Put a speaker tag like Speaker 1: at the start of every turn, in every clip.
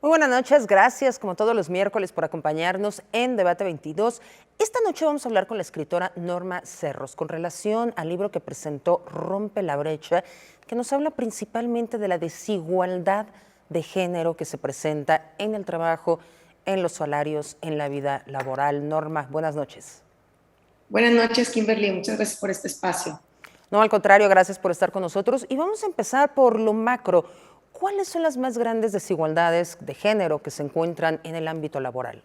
Speaker 1: Muy buenas noches, gracias como todos los miércoles por acompañarnos en Debate 22. Esta noche vamos a hablar con la escritora Norma Cerros con relación al libro que presentó Rompe la brecha, que nos habla principalmente de la desigualdad de género que se presenta en el trabajo, en los salarios, en la vida laboral. Norma, buenas noches.
Speaker 2: Buenas noches, Kimberly. Muchas gracias por este espacio.
Speaker 1: No, al contrario, gracias por estar con nosotros. Y vamos a empezar por lo macro. ¿Cuáles son las más grandes desigualdades de género que se encuentran en el ámbito laboral?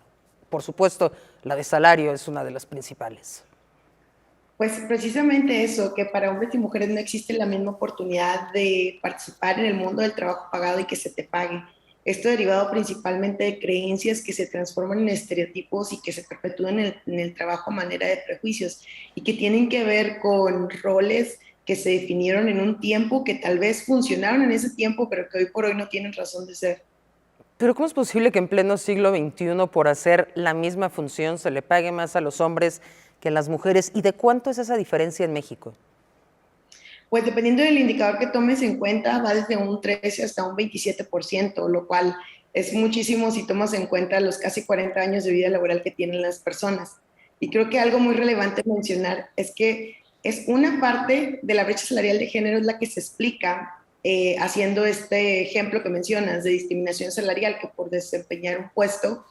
Speaker 1: Por supuesto, la de salario es una de las principales.
Speaker 2: Pues precisamente eso, que para hombres y mujeres no existe la misma oportunidad de participar en el mundo del trabajo pagado y que se te pague. Esto derivado principalmente de creencias que se transforman en estereotipos y que se perpetúan en el trabajo a manera de prejuicios y que tienen que ver con roles que se definieron en un tiempo que tal vez funcionaron en ese tiempo, pero que hoy por hoy no tienen razón de ser.
Speaker 1: Pero ¿cómo es posible que en pleno siglo XXI por hacer la misma función se le pague más a los hombres que a las mujeres? ¿Y de cuánto es esa diferencia en México?
Speaker 2: Pues dependiendo del indicador que tomes en cuenta, va desde un 13 hasta un 27%, lo cual es muchísimo si tomas en cuenta los casi 40 años de vida laboral que tienen las personas. Y creo que algo muy relevante mencionar es que es una parte de la brecha salarial de género es la que se explica haciendo este ejemplo que mencionas de discriminación salarial, que por desempeñar un puesto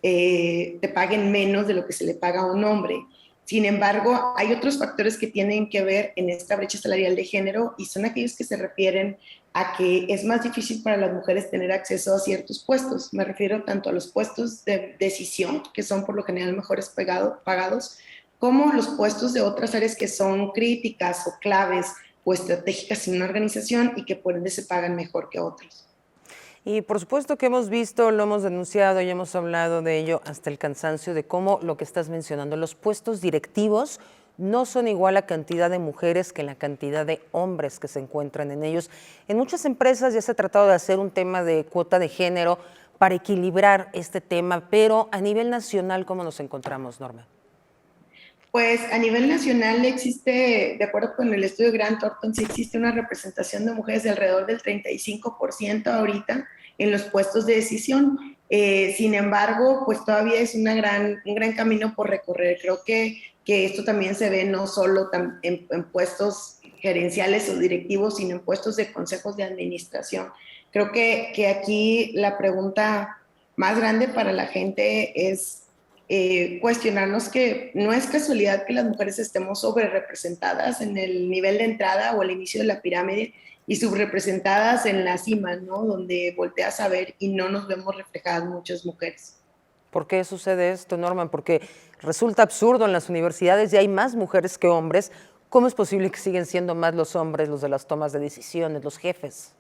Speaker 2: te paguen menos de lo que se le paga a un hombre. Sin embargo, hay otros factores que tienen que ver en esta brecha salarial de género y son aquellos que se refieren a que es más difícil para las mujeres tener acceso a ciertos puestos. Me refiero tanto a los puestos de decisión, que son por lo general mejores pagados, como los puestos de otras áreas que son críticas o claves o estratégicas en una organización y que por ende se pagan mejor que otros.
Speaker 1: Y por supuesto que hemos visto, lo hemos denunciado y hemos hablado de ello hasta el cansancio, de cómo lo que estás mencionando, los puestos directivos no son igual la cantidad de mujeres que la cantidad de hombres que se encuentran en ellos. En muchas empresas ya se ha tratado de hacer un tema de cuota de género para equilibrar este tema, pero a nivel nacional, ¿cómo nos encontramos, Norma?
Speaker 2: Pues a nivel nacional existe, de acuerdo con el estudio Grant Thornton, sí existe una representación de mujeres de alrededor del 35% ahorita en los puestos de decisión. Sin embargo, pues todavía es un gran camino por recorrer. Creo que esto también se ve no solo en puestos gerenciales o directivos, sino en puestos de consejos de administración. Creo que aquí la pregunta más grande para la gente es cuestionarnos que no es casualidad que las mujeres estemos sobre representadas en el nivel de entrada o el inicio de la pirámide y subrepresentadas en la cima, ¿no? Donde volteas a ver y no nos vemos reflejadas muchas mujeres.
Speaker 1: ¿Por qué sucede esto, Norman? Porque resulta absurdo, en las universidades ya hay más mujeres que hombres. ¿Cómo es posible que siguen siendo más los hombres los de las tomas de decisiones, los jefes?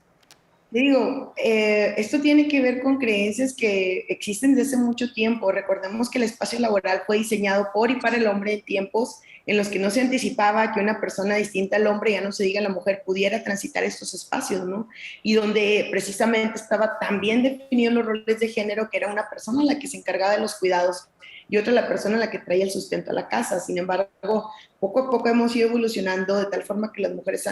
Speaker 2: Digo, esto tiene que ver con creencias que existen desde hace mucho tiempo. Recordemos que el espacio laboral fue diseñado por y para el hombre en tiempos en los que no se anticipaba que una persona distinta al hombre, ya no se diga la mujer, pudiera transitar estos espacios, ¿no? Y donde precisamente estaba tan bien definidos los roles de género que era una persona la que se encargaba de los cuidados y otra la persona la que traía el sustento a la casa. Sin embargo, poco a poco hemos ido evolucionando de tal forma que las mujeres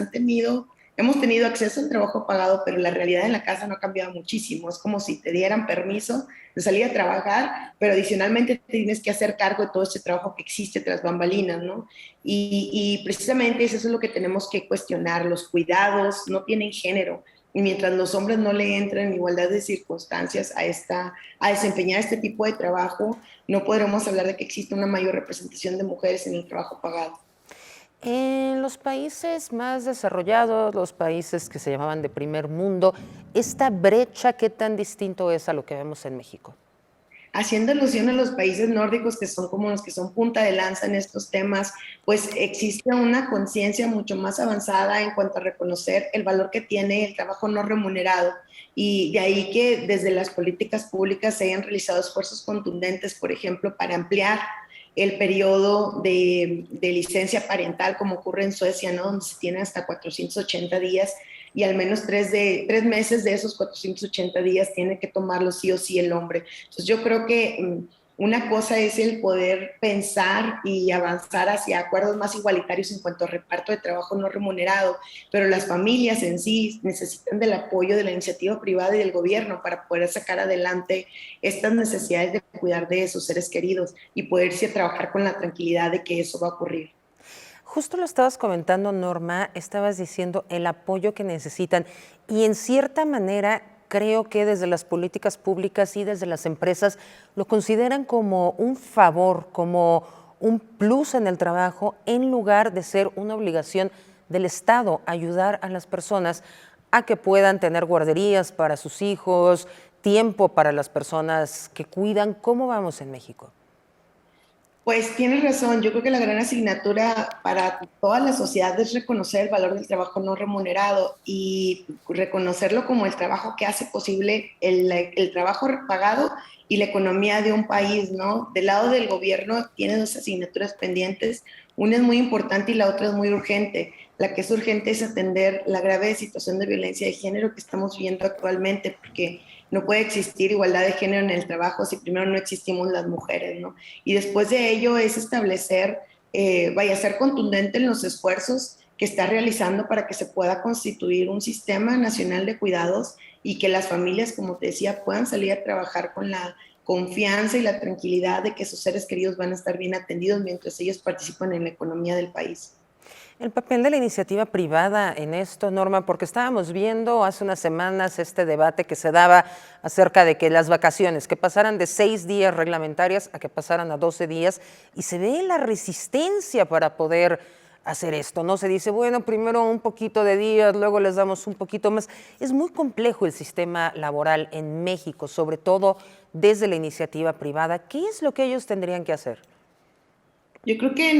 Speaker 2: hemos tenido acceso al trabajo pagado, pero la realidad en la casa no ha cambiado muchísimo. Es como si te dieran permiso de salir a trabajar, pero adicionalmente te tienes que hacer cargo de todo este trabajo que existe tras bambalinas, ¿no? Y precisamente eso es lo que tenemos que cuestionar. Los cuidados no tienen género. Y mientras los hombres no le entren en igualdad de circunstancias a desempeñar este tipo de trabajo, no podremos hablar de que existe una mayor representación de mujeres en el trabajo pagado.
Speaker 1: En los países más desarrollados, los países que se llamaban de primer mundo, ¿esta brecha qué tan distinto es a lo que vemos en México?
Speaker 2: Haciendo alusión a los países nórdicos que son como los que son punta de lanza en estos temas, pues existe una conciencia mucho más avanzada en cuanto a reconocer el valor que tiene el trabajo no remunerado. Y de ahí que desde las políticas públicas se hayan realizado esfuerzos contundentes, por ejemplo, para ampliar el periodo de licencia parental, como ocurre en Suecia, ¿no? Donde se tiene hasta 480 días y al menos 3 meses de esos 480 días tiene que tomarlo sí o sí el hombre. Entonces yo creo que Una cosa es el poder pensar y avanzar hacia acuerdos más igualitarios en cuanto a reparto de trabajo no remunerado, pero las familias en sí necesitan del apoyo de la iniciativa privada y del gobierno para poder sacar adelante estas necesidades de cuidar de sus seres queridos y poder irse a trabajar con la tranquilidad de que eso va a ocurrir.
Speaker 1: Justo lo estabas comentando, Norma, estabas diciendo el apoyo que necesitan y en cierta manera creo que desde las políticas públicas y desde las empresas lo consideran como un favor, como un plus en el trabajo en lugar de ser una obligación del Estado ayudar a las personas a que puedan tener guarderías para sus hijos, tiempo para las personas que cuidan. ¿Cómo vamos en México?
Speaker 2: Pues tienes razón, yo creo que la gran asignatura para toda la sociedad es reconocer el valor del trabajo no remunerado y reconocerlo como el trabajo que hace posible el trabajo pagado y la economía de un país, ¿no? Del lado del gobierno tiene dos asignaturas pendientes, una es muy importante y la otra es muy urgente. La que es urgente es atender la grave situación de violencia de género que estamos viendo actualmente, porque no puede existir igualdad de género en el trabajo si primero no existimos las mujeres, ¿no? Y después de ello es establecer, vaya a ser contundente en los esfuerzos que está realizando para que se pueda constituir un sistema nacional de cuidados y que las familias, como te decía, puedan salir a trabajar con la confianza y la tranquilidad de que sus seres queridos van a estar bien atendidos mientras ellos participan en la economía del país.
Speaker 1: El papel de la iniciativa privada en esto, Norma, porque estábamos viendo hace unas semanas este debate que se daba acerca de que las vacaciones, que pasaran de 6 días reglamentarias a que pasaran a 12 días, y se ve la resistencia para poder hacer esto, ¿no? Se dice, bueno, primero un poquito de días, luego les damos un poquito más. Es muy complejo el sistema laboral en México, sobre todo desde la iniciativa privada. ¿Qué es lo que ellos tendrían que hacer?
Speaker 2: Yo creo que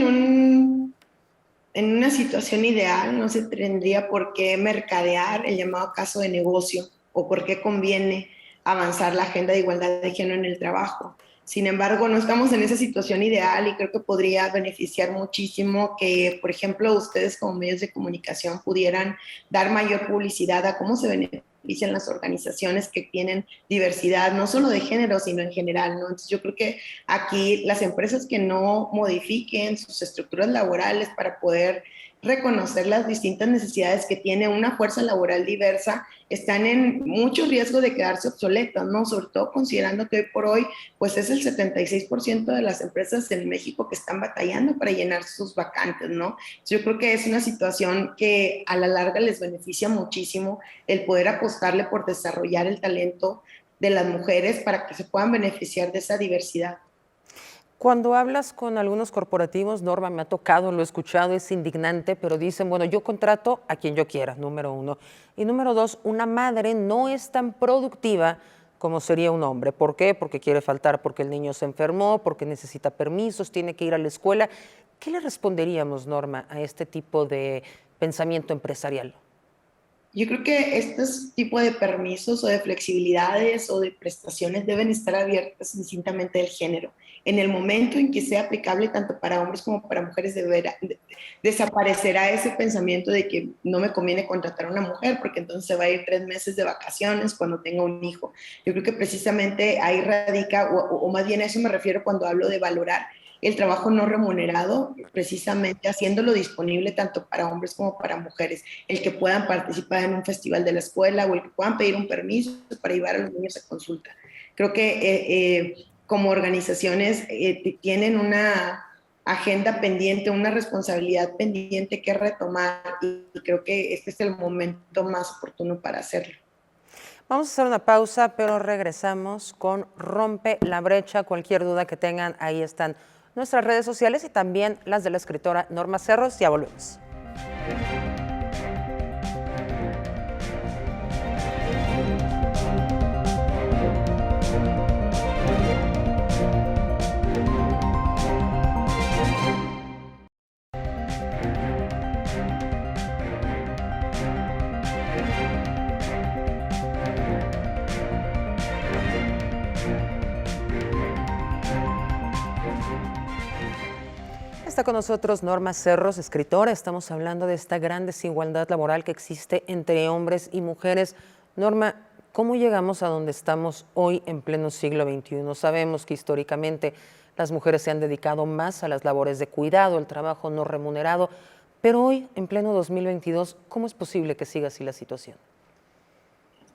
Speaker 2: en una situación ideal no se tendría por qué mercadear el llamado caso de negocio o por qué conviene avanzar la agenda de igualdad de género en el trabajo. Sin embargo, no estamos en esa situación ideal y creo que podría beneficiar muchísimo que, por ejemplo, ustedes como medios de comunicación pudieran dar mayor publicidad a cómo se benefician las organizaciones que tienen diversidad, no solo de género, sino en general, ¿no? Entonces yo creo que aquí las empresas que no modifiquen sus estructuras laborales para poder reconocer las distintas necesidades que tiene una fuerza laboral diversa, están en mucho riesgo de quedarse obsoletas, ¿no? Sobre todo considerando que hoy por hoy, pues es el 76% de las empresas en México que están batallando para llenar sus vacantes, ¿no? Yo creo que es una situación que a la larga les beneficia muchísimo el poder apostarle por desarrollar el talento de las mujeres para que se puedan beneficiar de esa diversidad.
Speaker 1: Cuando hablas con algunos corporativos, Norma, me ha tocado, lo he escuchado, es indignante, pero dicen, bueno, yo contrato a quien yo quiera, número uno. Y número dos, una madre no es tan productiva como sería un hombre. ¿Por qué? Porque quiere faltar, porque el niño se enfermó, porque necesita permisos, tiene que ir a la escuela. ¿Qué le responderíamos, Norma, a este tipo de pensamiento empresarial?
Speaker 2: Yo creo que estos tipos de permisos o de flexibilidades o de prestaciones deben estar abiertas indistintamente del género. En el momento en que sea aplicable tanto para hombres como para mujeres, desaparecerá ese pensamiento de que no me conviene contratar a una mujer porque entonces se va a ir 3 meses de vacaciones cuando tenga un hijo. Yo creo que precisamente ahí radica, o más bien a eso me refiero cuando hablo de valorar el trabajo no remunerado, precisamente haciéndolo disponible tanto para hombres como para mujeres, el que puedan participar en un festival de la escuela o el que puedan pedir un permiso para llevar a los niños a consulta. Creo que como organizaciones tienen una agenda pendiente, una responsabilidad pendiente que retomar y creo que este es el momento más oportuno para hacerlo.
Speaker 1: Vamos a hacer una pausa, pero regresamos con Rompe la Brecha. Cualquier duda que tengan, ahí están nuestras redes sociales y también las de la escritora Norma Cerros. Ya volvemos. Está con nosotros Norma Cerros, escritora. Estamos hablando de esta gran desigualdad laboral que existe entre hombres y mujeres. Norma, ¿Cómo llegamos a donde estamos hoy en pleno siglo XXI? Sabemos que históricamente las mujeres se han dedicado más a las labores de cuidado, el trabajo no remunerado, pero hoy, en pleno 2022, ¿cómo es posible que siga así la situación?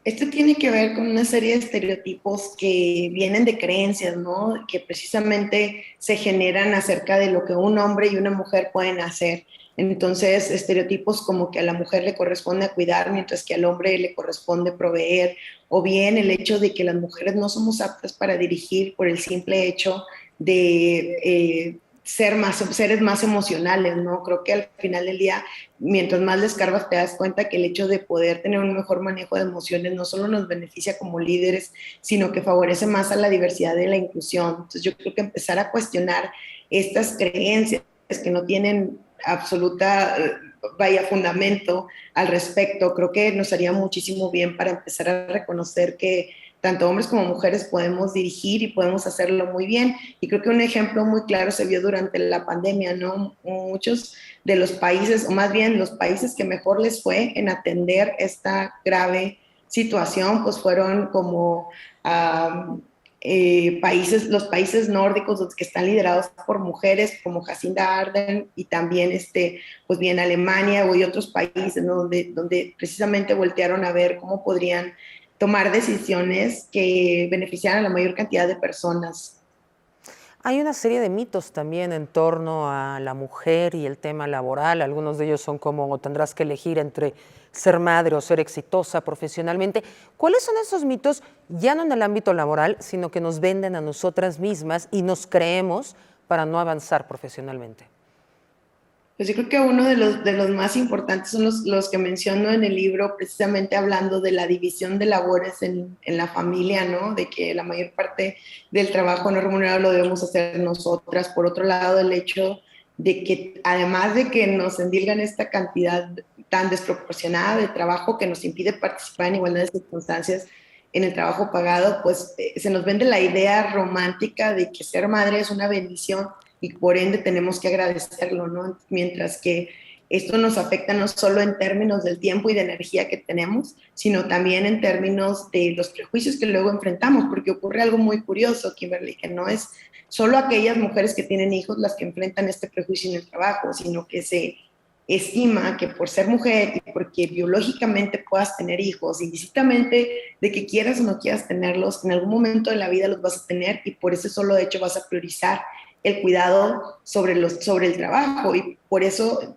Speaker 2: Esto tiene que ver con una serie de estereotipos que vienen de creencias, ¿no? Que precisamente se generan acerca de lo que un hombre y una mujer pueden hacer. Entonces, estereotipos como que a la mujer le corresponde cuidar, mientras que al hombre le corresponde proveer, o bien el hecho de que las mujeres no somos aptas para dirigir por el simple hecho de seres más emocionales, ¿no? Creo que al final del día, mientras más le escarbas, te das cuenta que el hecho de poder tener un mejor manejo de emociones no solo nos beneficia como líderes, sino que favorece más a la diversidad y la inclusión. Entonces yo creo que empezar a cuestionar estas creencias que no tienen absoluta, vaya, fundamento al respecto, creo que nos haría muchísimo bien para empezar a reconocer que tanto hombres como mujeres podemos dirigir y podemos hacerlo muy bien. Y creo que un ejemplo muy claro se vio durante la pandemia, ¿no? Muchos de los países, o más bien los países que mejor les fue en atender esta grave situación, pues fueron como los países nórdicos, los que están liderados por mujeres como Jacinda Ardern, y también pues bien Alemania y otros países, ¿no? donde precisamente voltearon a ver cómo podrían tomar decisiones que beneficiaran a la mayor cantidad de personas.
Speaker 1: Hay una serie de mitos también en torno a la mujer y el tema laboral. Algunos de ellos son como tendrás que elegir entre ser madre o ser exitosa profesionalmente. ¿Cuáles son esos mitos, ya no en el ámbito laboral, sino que nos venden a nosotras mismas y nos creemos para no avanzar profesionalmente?
Speaker 2: Pues yo creo que uno de los más importantes son los que menciono en el libro, precisamente hablando de la división de labores en la familia, ¿no? De que la mayor parte del trabajo no remunerado lo debemos hacer nosotras. Por otro lado, el hecho de que además de que nos endilgan esta cantidad tan desproporcionada de trabajo que nos impide participar en igualdad de circunstancias en el trabajo pagado, pues se nos vende la idea romántica de que ser madre es una bendición y por ende tenemos que agradecerlo, ¿no? Mientras que esto nos afecta no solo en términos del tiempo y de energía que tenemos, sino también en términos de los prejuicios que luego enfrentamos, porque ocurre algo muy curioso, Kimberly, que no es solo aquellas mujeres que tienen hijos las que enfrentan este prejuicio en el trabajo, sino que se estima que por ser mujer y porque biológicamente puedas tener hijos, indistintamente de que quieras o no quieras tenerlos, en algún momento de la vida los vas a tener y por ese solo hecho vas a priorizar el cuidado sobre el trabajo. Y por eso,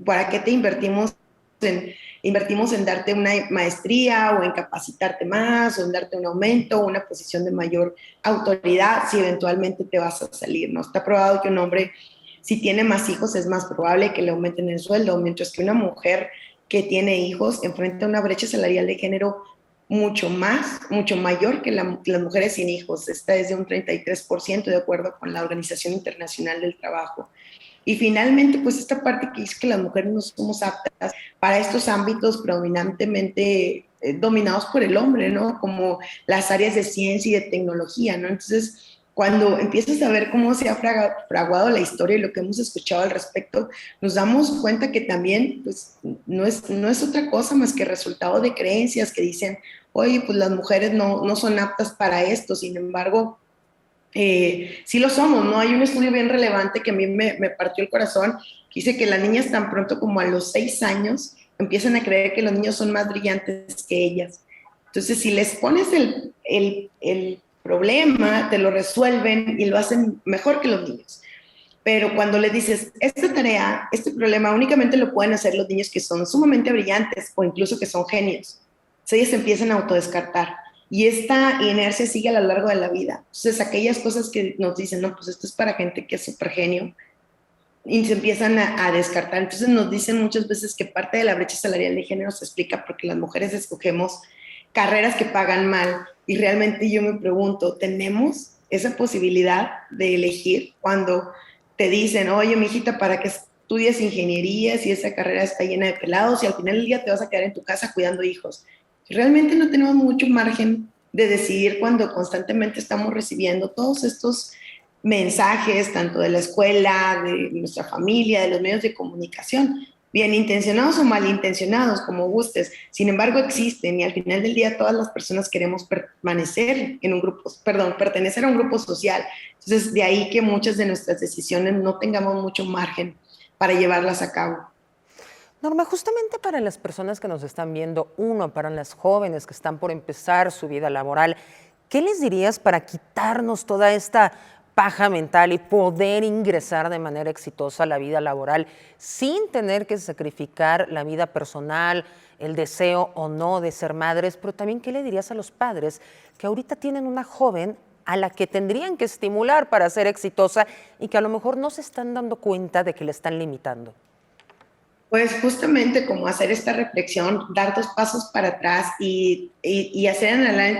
Speaker 2: ¿para qué te invertimos en darte una maestría o en capacitarte más o en darte un aumento o una posición de mayor autoridad si eventualmente te vas a salir? ¿No? Está probado que un hombre, si tiene más hijos, es más probable que le aumenten el sueldo, mientras que una mujer que tiene hijos enfrenta una brecha salarial de género mucho mayor que las mujeres sin hijos. Esta es de un 33%, de acuerdo con la Organización Internacional del Trabajo. Y finalmente, pues esta parte que dice que las mujeres no somos aptas para estos ámbitos predominantemente dominados por el hombre, ¿no? Como las áreas de ciencia y de tecnología, ¿no? Entonces, cuando empiezas a ver cómo se ha fraguado la historia y lo que hemos escuchado al respecto, nos damos cuenta que también pues, no es otra cosa más que resultado de creencias que dicen, oye, pues las mujeres no son aptas para esto, sin embargo, sí lo somos, ¿no? Hay un estudio bien relevante que a mí me partió el corazón, que dice que las niñas tan pronto como a los 6 años empiezan a creer que los niños son más brillantes que ellas. Entonces, si les pones el problema, te lo resuelven y lo hacen mejor que los niños. Pero cuando les dices, esta tarea, este problema, únicamente lo pueden hacer los niños que son sumamente brillantes o incluso que son genios. Entonces, ellas se empiezan a autodescartar. Y esta inercia sigue a lo largo de la vida. Entonces, aquellas cosas que nos dicen, no, pues esto es para gente que es súper genio, y se empiezan a descartar. Entonces, nos dicen muchas veces que parte de la brecha salarial de género se explica porque las mujeres escogemos carreras que pagan mal. Y realmente yo me pregunto, ¿tenemos esa posibilidad de elegir cuando te dicen, oye, mijita, ¿para qué estudias ingeniería si esa carrera está llena de pelados y al final del día te vas a quedar en tu casa cuidando hijos? Realmente no tenemos mucho margen de decidir cuando constantemente estamos recibiendo todos estos mensajes, tanto de la escuela, de nuestra familia, de los medios de comunicación, bien intencionados o malintencionados, como gustes. Sin embargo, existen y al final del día todas las personas queremos permanecer en un grupo, perdón, pertenecer a un grupo social. Entonces, de ahí que muchas de nuestras decisiones no tengamos mucho margen para llevarlas a cabo.
Speaker 1: Norma, justamente para las personas que nos están viendo, uno, para las jóvenes que están por empezar su vida laboral, ¿qué les dirías para quitarnos toda esta paja mental y poder ingresar de manera exitosa a la vida laboral sin tener que sacrificar la vida personal, el deseo o no de ser madres? Pero también, ¿qué le dirías a los padres que ahorita tienen una joven a la que tendrían que estimular para ser exitosa y que a lo mejor no se están dando cuenta de que le están limitando?
Speaker 2: Pues justamente como hacer esta reflexión, dar 2 pasos para atrás y hacer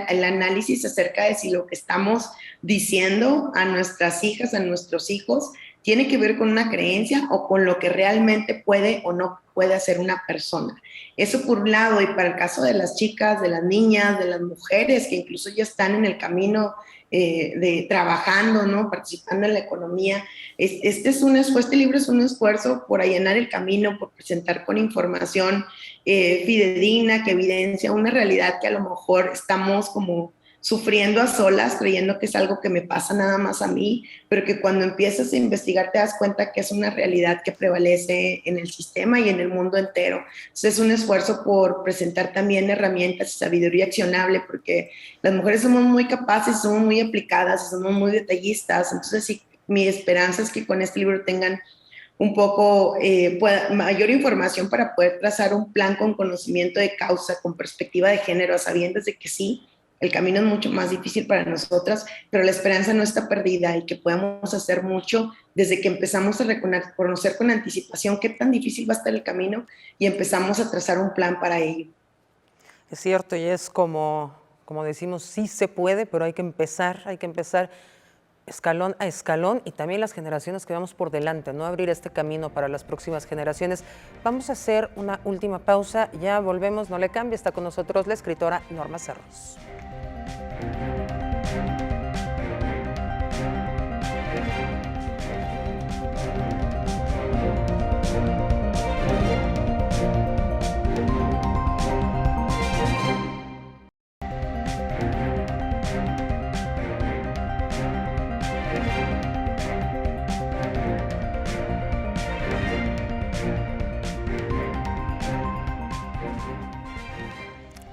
Speaker 2: el análisis acerca de si lo que estamos diciendo a nuestras hijas, a nuestros hijos, tiene que ver con una creencia o con lo que realmente puede o no puede hacer una persona. Eso por un lado, y para el caso de las chicas, de las niñas, de las mujeres que incluso ya están en el camino de trabajando, ¿no? Participando en la economía, este libro es un esfuerzo por allanar el camino, por presentar con información fidedigna que evidencia una realidad que a lo mejor estamos como sufriendo a solas, creyendo que es algo que me pasa nada más a mí, pero que cuando empiezas a investigar te das cuenta que es una realidad que prevalece en el sistema y en el mundo entero. Entonces es un esfuerzo por presentar también herramientas y sabiduría accionable, porque las mujeres somos muy capaces, somos muy aplicadas, somos muy detallistas. Entonces sí, mi esperanza es que con este libro tengan un poco mayor información para poder trazar un plan con conocimiento de causa, con perspectiva de género, a sabiendas de que sí, el camino es mucho más difícil para nosotras, pero la esperanza no está perdida y que podemos hacer mucho desde que empezamos a reconocer con anticipación qué tan difícil va a estar el camino y empezamos a trazar un plan para ello.
Speaker 1: Es cierto, y es como decimos, sí se puede, pero hay que empezar escalón a escalón y también las generaciones que vamos por delante, ¿no? Abrir este camino para las próximas generaciones. Vamos a hacer una última pausa, ya volvemos, no le cambie, está con nosotros la escritora Norma Cerros.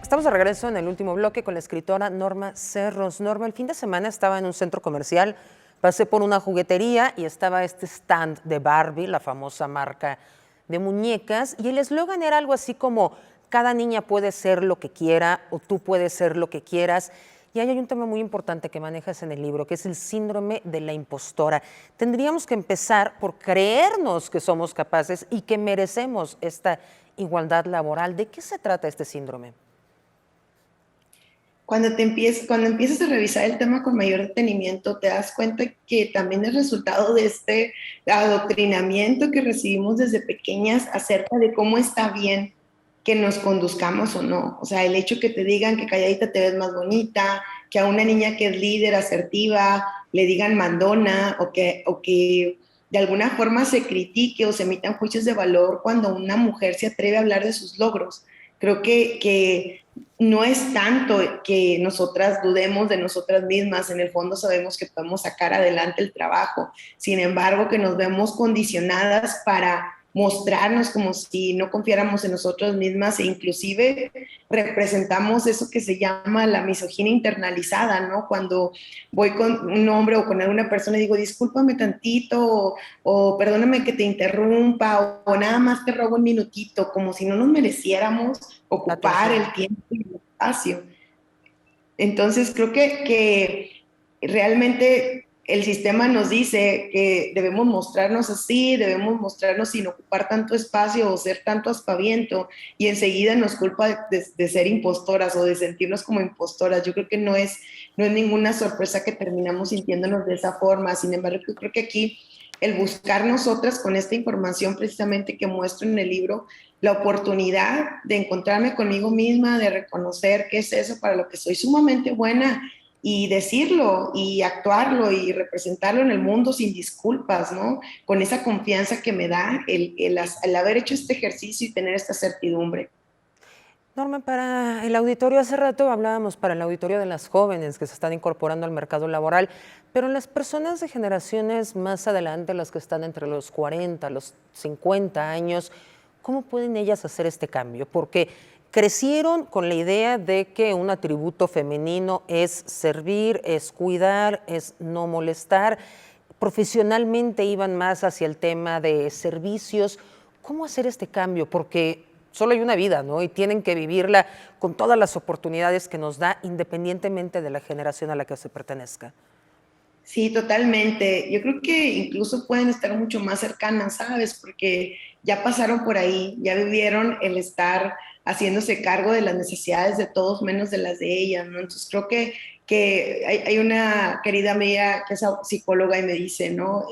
Speaker 1: Estamos de regreso en el último bloque con la escritora Norma Cerros. Norma, el fin de semana estaba en un centro comercial, pasé por una juguetería y estaba este stand de Barbie, la famosa marca de muñecas, y el eslogan era algo así como: cada niña puede ser lo que quiera o tú puedes ser lo que quieras. Y ahí hay un tema muy importante que manejas en el libro, que es el síndrome de la impostora. Tendríamos que empezar por creernos que somos capaces y que merecemos esta igualdad laboral. ¿De qué se trata este síndrome?
Speaker 2: Cuando empiezas a revisar el tema con mayor detenimiento, te das cuenta que también es resultado de este adoctrinamiento que recibimos desde pequeñas acerca de cómo está bien que nos conduzcamos o no. O sea, el hecho que te digan que calladita te ves más bonita, que a una niña que es líder, asertiva, le digan mandona o que de alguna forma se critique o se emitan juicios de valor cuando una mujer se atreve a hablar de sus logros. Creo que no es tanto que nosotras dudemos de nosotras mismas, en el fondo sabemos que podemos sacar adelante el trabajo, sin embargo que nos vemos condicionadas para mostrarnos como si no confiáramos en nosotras mismas e inclusive representamos eso que se llama la misoginia internalizada, ¿no? Cuando voy con un hombre o con alguna persona y digo, discúlpame tantito o perdóname que te interrumpa o nada más te robo un minutito, como si no nos mereciéramos ocupar el tiempo y el espacio. Entonces creo que realmente el sistema nos dice que debemos mostrarnos así, debemos mostrarnos sin ocupar tanto espacio o ser tanto aspaviento y enseguida nos culpa de ser impostoras o de sentirnos como impostoras. Yo creo que no es ninguna sorpresa que terminamos sintiéndonos de esa forma. Sin embargo, yo creo que aquí el buscar nosotras con esta información precisamente que muestro en el libro, la oportunidad de encontrarme conmigo misma, de reconocer qué es eso para lo que soy sumamente buena y decirlo y actuarlo y representarlo en el mundo sin disculpas, ¿no? Con esa confianza que me da el haber hecho este ejercicio y tener esta certidumbre.
Speaker 1: Norma, para el auditorio, hace rato hablábamos para el auditorio de las jóvenes que se están incorporando al mercado laboral, pero las personas de generaciones más adelante, las que están entre los 40, los 50 años, ¿cómo pueden ellas hacer este cambio? Porque crecieron con la idea de que un atributo femenino es servir, es cuidar, es no molestar. Profesionalmente iban más hacia el tema de servicios. ¿Cómo hacer este cambio? Porque solo hay una vida, ¿no? Y tienen que vivirla con todas las oportunidades que nos da, independientemente de la generación a la que se pertenezca.
Speaker 2: Sí, totalmente. Yo creo que incluso pueden estar mucho más cercanas, ¿sabes? Porque ya pasaron por ahí, ya vivieron el estar haciéndose cargo de las necesidades de todos menos de las de ellas, ¿no? Entonces creo que hay una querida amiga que es psicóloga y me dice, ¿no?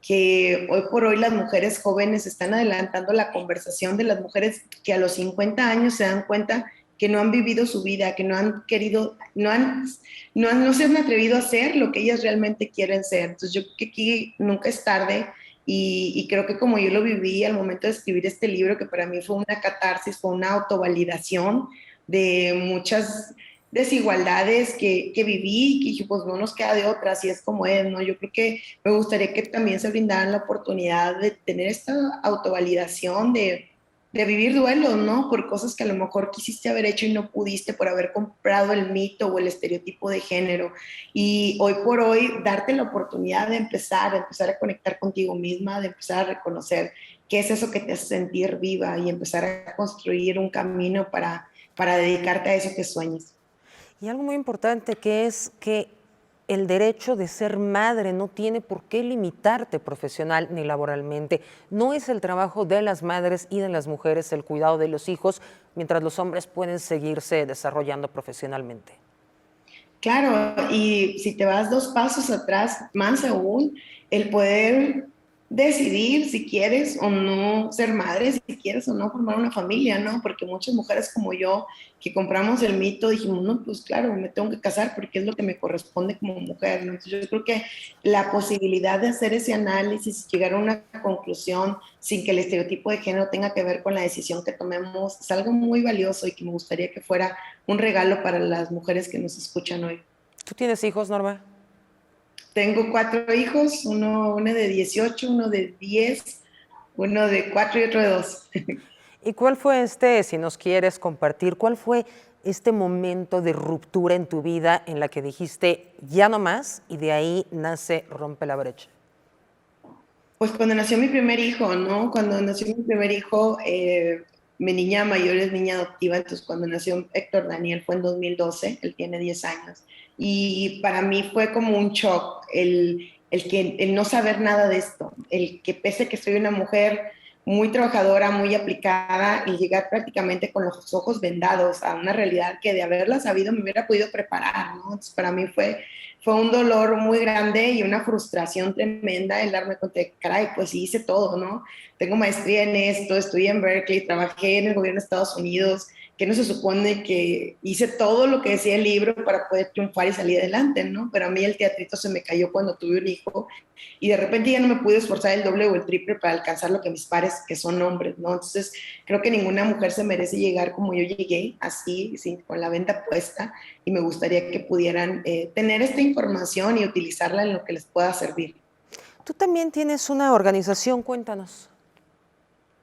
Speaker 2: Que hoy por hoy las mujeres jóvenes están adelantando la conversación de las mujeres que a los 50 años se dan cuenta que no han vivido su vida, que no han querido, no se han atrevido a ser lo que ellas realmente quieren ser. Entonces yo creo que aquí nunca es tarde y creo que como yo lo viví al momento de escribir este libro, que para mí fue una catarsis, fue una autovalidación de muchas desigualdades que viví y que dije, pues no nos queda de otra, así es como es, ¿no? Yo creo que me gustaría que también se brindaran la oportunidad de tener esta autovalidación de vivir duelos, ¿no? Por cosas que a lo mejor quisiste haber hecho y no pudiste por haber comprado el mito o el estereotipo de género. Y hoy por hoy, darte la oportunidad de empezar a conectar contigo misma, de empezar a reconocer qué es eso que te hace sentir viva y empezar a construir un camino para dedicarte a eso que sueñas.
Speaker 1: Y algo muy importante que es que el derecho de ser madre no tiene por qué limitarte profesional ni laboralmente. No es el trabajo de las madres y de las mujeres el cuidado de los hijos, mientras los hombres pueden seguirse desarrollando profesionalmente.
Speaker 2: Claro, y si te vas dos pasos atrás, más aún, el poder decidir si quieres o no ser madre, si quieres o no formar una familia, ¿no? Porque muchas mujeres como yo, que compramos el mito, dijimos, no, pues claro, me tengo que casar porque es lo que me corresponde como mujer, ¿no? Entonces yo creo que la posibilidad de hacer ese análisis y llegar a una conclusión sin que el estereotipo de género tenga que ver con la decisión que tomemos es algo muy valioso y que me gustaría que fuera un regalo para las mujeres que nos escuchan hoy.
Speaker 1: ¿Tú tienes hijos, Norma?
Speaker 2: Tengo 4 hijos, uno de 18, uno de 10, uno de 4 y otro de 2.
Speaker 1: ¿Y cuál fue si nos quieres compartir, cuál fue este momento de ruptura en tu vida en la que dijiste ya no más y de ahí nace Rompe la Brecha?
Speaker 2: Pues cuando nació mi primer hijo, ¿no? Cuando nació mi primer hijo, mi niña mayor es niña adoptiva, entonces cuando nació Héctor Daniel fue en 2012, él tiene 10 años. Y para mí fue como un shock el no saber nada de esto, el que pese a que soy una mujer muy trabajadora, muy aplicada, y llegar prácticamente con los ojos vendados a una realidad que de haberla sabido me hubiera podido preparar, ¿no? Entonces para mí fue un dolor muy grande y una frustración tremenda el darme cuenta de, caray, pues sí hice todo, ¿no? Tengo maestría en esto, estudié en Berkeley, trabajé en el gobierno de Estados Unidos, que no se supone que hice todo lo que decía el libro para poder triunfar y salir adelante, ¿no? Pero a mí el teatrito se me cayó cuando tuve un hijo y de repente ya no me pude esforzar el doble o el triple para alcanzar lo que mis pares, que son hombres, ¿no? Entonces creo que ninguna mujer se merece llegar como yo llegué, así, sí, con la venta puesta, y me gustaría que pudieran tener esta información y utilizarla en lo que les pueda servir.
Speaker 1: Tú también tienes una organización, cuéntanos.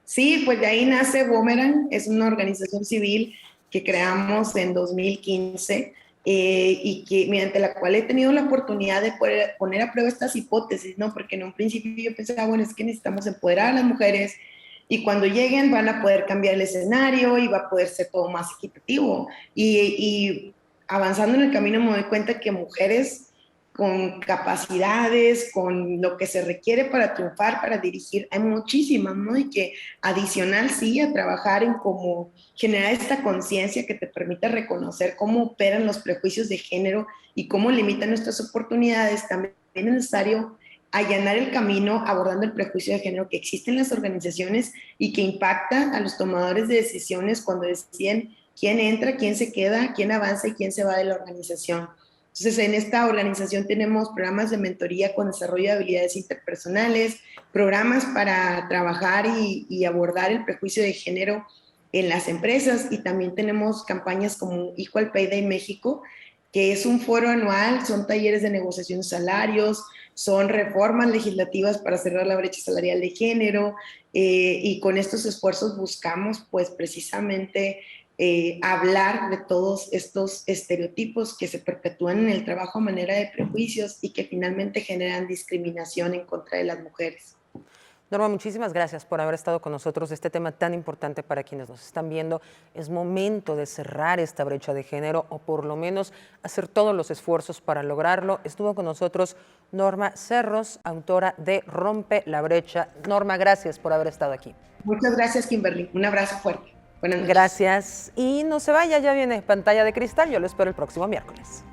Speaker 2: Sí, pues de ahí nace Boomerang, es una organización civil que creamos en 2015 y que mediante la cual he tenido la oportunidad de poner a prueba estas hipótesis, ¿no? Porque en un principio yo pensaba, bueno, es que necesitamos empoderar a las mujeres y cuando lleguen van a poder cambiar el escenario y va a poder ser todo más equitativo. Y avanzando en el camino me doy cuenta que mujeres con capacidades, con lo que se requiere para triunfar, para dirigir, hay muchísimas, ¿no? Y que adicional sí a trabajar en cómo generar esta conciencia que te permita reconocer cómo operan los prejuicios de género y cómo limitan nuestras oportunidades, también es necesario allanar el camino abordando el prejuicio de género que existe en las organizaciones y que impacta a los tomadores de decisiones cuando deciden quién entra, quién se queda, quién avanza y quién se va de la organización. Entonces, en esta organización tenemos programas de mentoría con desarrollo de habilidades interpersonales, programas para trabajar y abordar el prejuicio de género en las empresas, y también tenemos campañas como Equal Pay Day México, que es un foro anual, son talleres de negociación de salarios, son reformas legislativas para cerrar la brecha salarial de género, y con estos esfuerzos buscamos pues precisamente hablar de todos estos estereotipos que se perpetúan en el trabajo a manera de prejuicios y que finalmente generan discriminación en contra de las mujeres.
Speaker 1: Norma, muchísimas gracias por haber estado con nosotros. Este tema tan importante para quienes nos están viendo. Es momento de cerrar esta brecha de género, o por lo menos hacer todos los esfuerzos para lograrlo. Estuvo con nosotros Norma Cerros, autora de Rompe la Brecha. Norma, gracias por haber estado aquí.
Speaker 2: Muchas gracias, Kimberly. Un abrazo fuerte. Buenas noches.
Speaker 1: Gracias. Y no se vaya, ya viene Pantalla de Cristal. Yo lo espero el próximo miércoles.